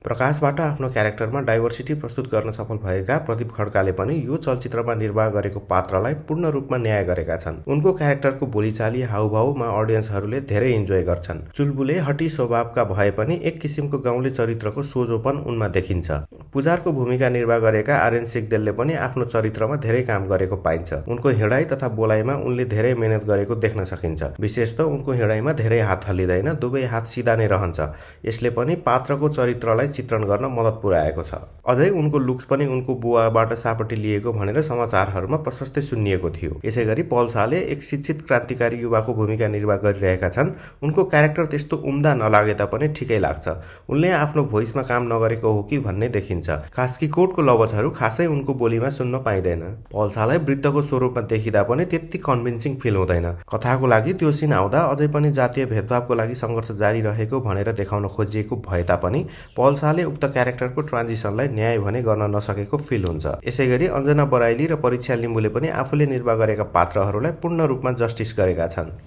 प्रकाशबाट आफ्नो क्यारेक्टरमा डाइभर्सिटी प्रस्तुत गर्न सफल भएका प्रदीप खड्काले पनि यो चलचित्रमा निर्वाह गरेको पात्रलाई पूर्ण रूपमा न्याय गरेका छन्। उनको क्यारेक्टरको बोलीचाली हाउभाउमा अडियन्सहरूले धेरै इन्जोय गर्छन्। चुलबुले हटी स्वभावका भए पनि एक किसिमको गाउँले चरित्रको सोझोपन उनमा देखिन्छ। पुजारको भूमिका निर्वाह गरेका आर्यन सिगदेलले पनि आफ्नो चरित्रमा धेरै काम गरेको पाइन्छ। उनको हिँडाइ तथा बोलाइमा उनले धेरै मेहनत गरेको देख्न सकिन्छ। विशेष त उनको हिँडाइमा धेरै हात हल्लिँदैन, दुवै हात सिधा नै रहन्छ। यसले पनि पात्रको चरित्रलाई चित्रण गर्न मद्दत पुर्याएको छ। अझै उनको लुक्स पनि उनको बुवाबाट सापटी लिएको भनेर समाचारहरूमा प्रशस्तै सुनिएको थियो। यसैगरी पल शाहले एक शिक्षित क्रान्तिकारी युवाको भूमिका निर्वाह गरिरहेका छन्। उनको क्यारेक्टर त्यस्तो उम्दा नलागे तापनि ठिकै लाग्छ। उनले आफ्नो भोइसमा काम नगरेको हो कि भन्ने देखिन्छ। कास्कीकोटको लवजहरू खासै उनको बोलीमा सुन्न पाइँदैन। पल शाहलाई वृद्धको स्वरूपमा देखिँदा पनि त्यति कन्भिन्सिङ फिल हुँदैन। कथाको लागि त्यो सिन आउँदा अझै पनि जातीय भेदभावको लागि सङ्घर्ष जारी रहेको भनेर देखाउन खोजिएको भए तापनि पल शाहले उक्त क्यारेक्टरको ट्रान्जिसनलाई न्याय भने गर्न नसकेको फिल हुन्छ। यसैगरी अञ्जना बराइली र परीक्षा लिम्बुले पनि आफूले निर्वाह गरेका पात्रहरूलाई पूर्ण रूपमा जस्टिस गरेका छन्।